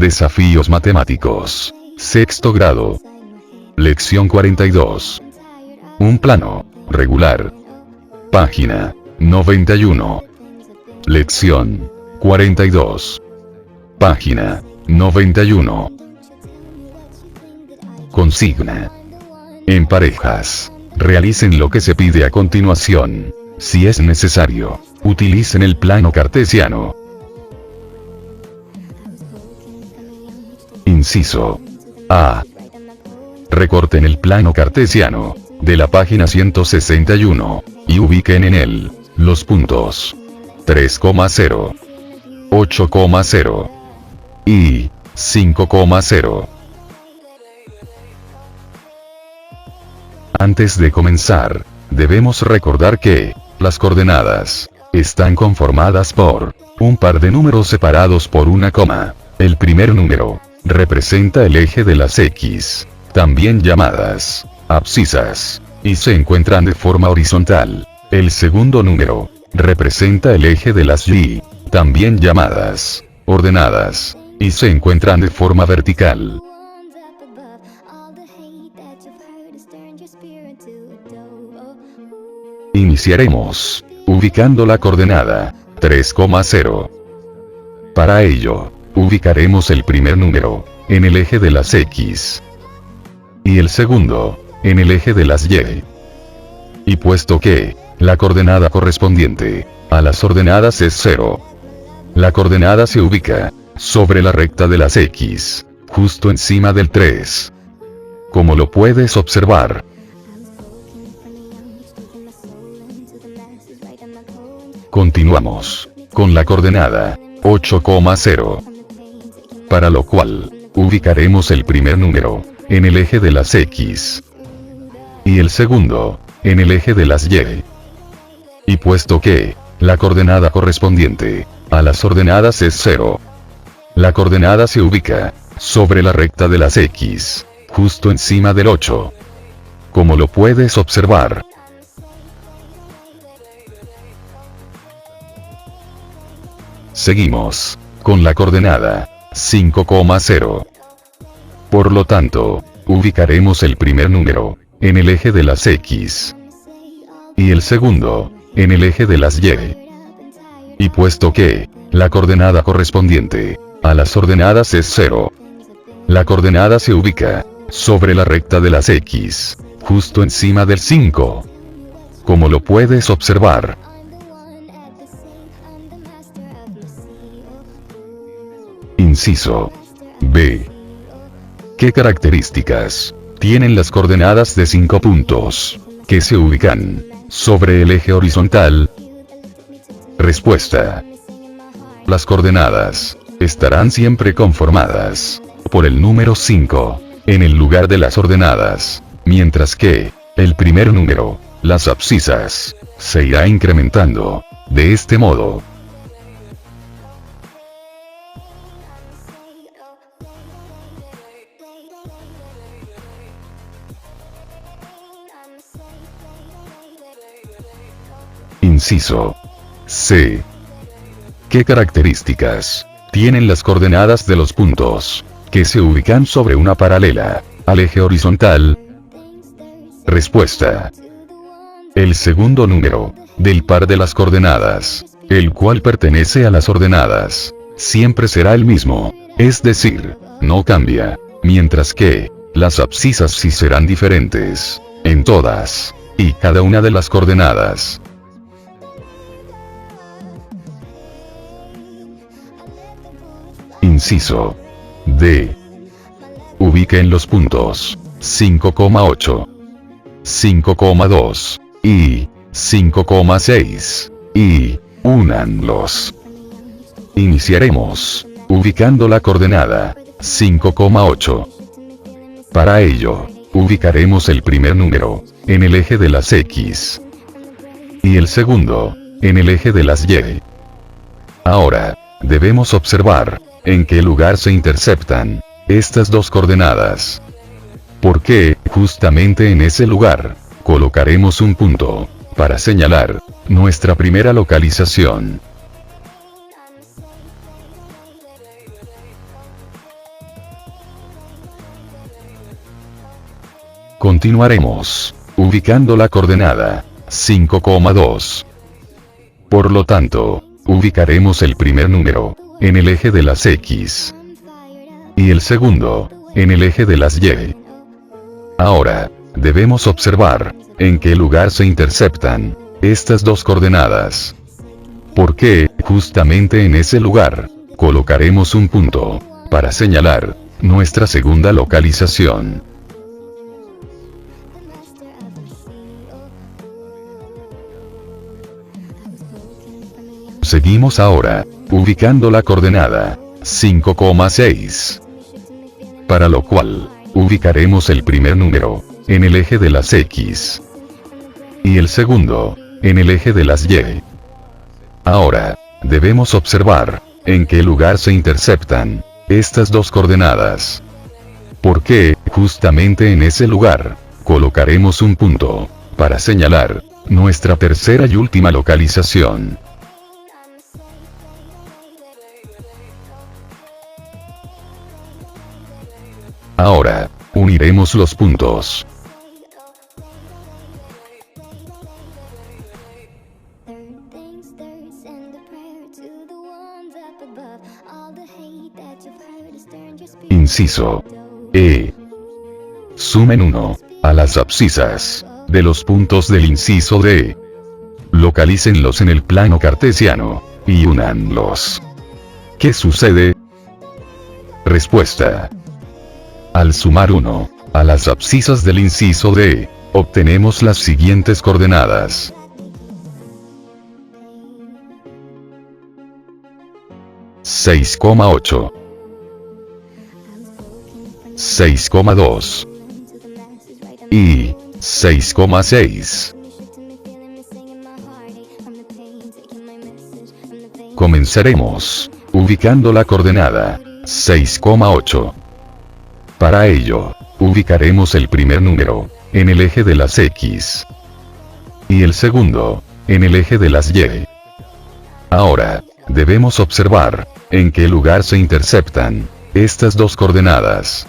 Desafíos matemáticos. Sexto grado. Lección 42. Un plano regular. Página 91. Lección 42. Página 91. Consigna. En parejas, realicen lo que se pide a continuación. Si es necesario, utilicen el plano cartesiano. Inciso A. Recorten el plano cartesiano de la página 161 y ubiquen en él los puntos 3,0, 8,0 y 5,0. Antes de comenzar, debemos recordar que las coordenadas están conformadas por un par de números separados por una coma. El primer número representa el eje de las X, también llamadas abscisas, y se encuentran de forma horizontal. El segundo número representa el eje de las Y, también llamadas ordenadas, y se encuentran de forma vertical. Iniciaremos ubicando la coordenada 3,0. Para ello, ubicaremos el primer número en el eje de las X y el segundo en el eje de las Y. Y puesto que la coordenada correspondiente a las ordenadas es 0, la coordenada se ubica sobre la recta de las X, justo encima del 3. Como lo puedes observar. Continuamos con la coordenada 8,0. Para lo cual, ubicaremos el primer número en el eje de las X y el segundo en el eje de las Y. Y puesto que la coordenada correspondiente a las ordenadas es 0, la coordenada se ubica sobre la recta de las X, justo encima del 8. Como lo puedes observar. Seguimos con la coordenada 5,0. Por lo tanto, ubicaremos el primer número en el eje de las X y el segundo en el eje de las Y. Y puesto que la coordenada correspondiente a las ordenadas es 0, la coordenada se ubica sobre la recta de las X, justo encima del 5. Como lo puedes observar. Inciso B. ¿Qué características tienen las coordenadas de 5 puntos que se ubican sobre el eje horizontal? Respuesta. Las coordenadas estarán siempre conformadas por el número 5 en el lugar de las ordenadas, mientras que el primer número, las abscisas, se irá incrementando de este modo. Inciso C. ¿Qué características tienen las coordenadas de los puntos que se ubican sobre una paralela al eje horizontal? Respuesta. El segundo número del par de las coordenadas, el cual pertenece a las ordenadas, siempre será el mismo, es decir, no cambia, mientras que las abscisas sí serán diferentes en todas y cada una de las coordenadas. Inciso D. Ubiquen los puntos 5,8, 5,2 y 5,6 y únanlos. Iniciaremos ubicando la coordenada 5,8. Para ello, ubicaremos el primer número en el eje de las X y el segundo en el eje de las Y. Ahora, debemos observar en qué lugar se interceptan estas dos coordenadas. Porque, justamente en ese lugar, colocaremos un punto para señalar nuestra primera localización. Continuaremos, ubicando la coordenada 5,2. Por lo tanto, ubicaremos el primer número en el eje de las X y el segundo en el eje de las Y. Ahora, debemos observar en qué lugar se interceptan estas dos coordenadas. Porque, justamente en ese lugar, colocaremos un punto para señalar nuestra segunda localización. Seguimos ahora, ubicando la coordenada 5,6. Para lo cual, ubicaremos el primer número en el eje de las X y el segundo en el eje de las Y. Ahora, debemos observar en qué lugar se interceptan estas dos coordenadas. Porque, justamente en ese lugar, colocaremos un punto para señalar nuestra tercera y última localización. Ahora, uniremos los puntos. Inciso E. Sumen 1 a las abscisas de los puntos del inciso D. Localícenlos en el plano cartesiano y únanlos. ¿Qué sucede? Respuesta. Al sumar 1 a las abscisas del inciso D, obtenemos las siguientes coordenadas. 6,8, 6,2 y 6,6. Comenzaremos ubicando la coordenada 6,8. Para ello, ubicaremos el primer número en el eje de las X y el segundo en el eje de las Y. Ahora, debemos observar en qué lugar se interceptan estas dos coordenadas.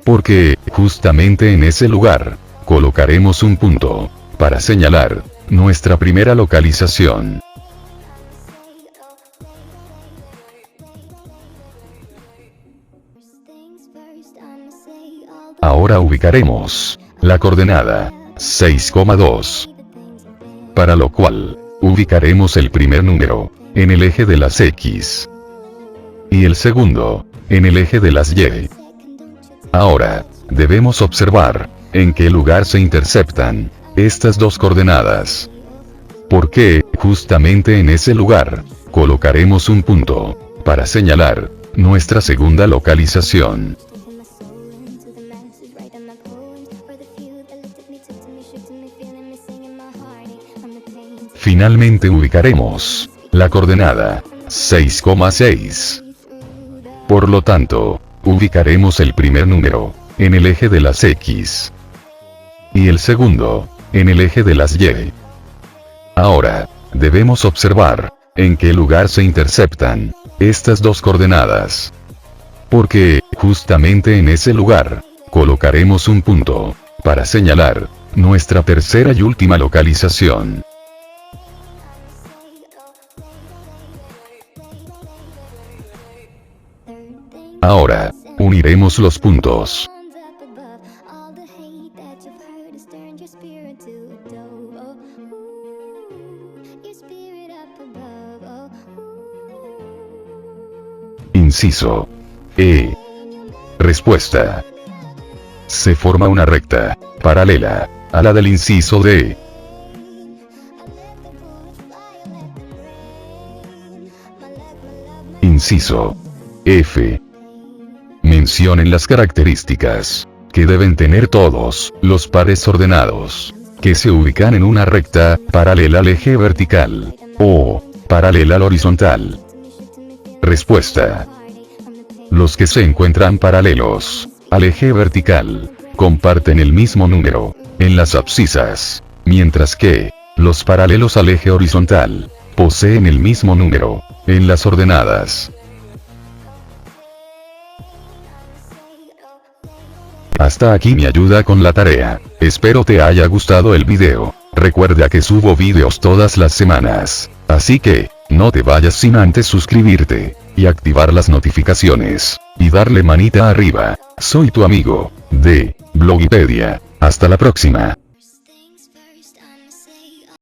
Porque, justamente en ese lugar, colocaremos un punto para señalar nuestra primera localización. Ahora ubicaremos la coordenada 6,2. Para lo cual, ubicaremos el primer número en el eje de las X y el segundo en el eje de las Y. Ahora, debemos observar en qué lugar se interceptan estas dos coordenadas. Porque, justamente en ese lugar, colocaremos un punto para señalar nuestra segunda localización. Finalmente ubicaremos la coordenada 6,6. Por lo tanto, ubicaremos el primer número en el eje de las X y el segundo en el eje de las Y. Ahora, debemos observar en qué lugar se interceptan estas dos coordenadas. Porque, justamente en ese lugar, colocaremos un punto para señalar nuestra tercera y última localización. Ahora, uniremos los puntos. Inciso E. Respuesta. Se forma una recta paralela a la del inciso D. Inciso F. Mencionen las características que deben tener todos los pares ordenados que se ubican en una recta paralela al eje vertical o paralela al horizontal. Respuesta. Los que se encuentran paralelos al eje vertical comparten el mismo número en las abscisas, mientras que los paralelos al eje horizontal poseen el mismo número en las ordenadas. Hasta aquí mi ayuda con la tarea. Espero te haya gustado el video. Recuerda que subo videos todas las semanas. Así que, no te vayas sin antes suscribirte, y activar las notificaciones, y darle manita arriba. Soy tu amigo, de Blogipedia. Hasta la próxima.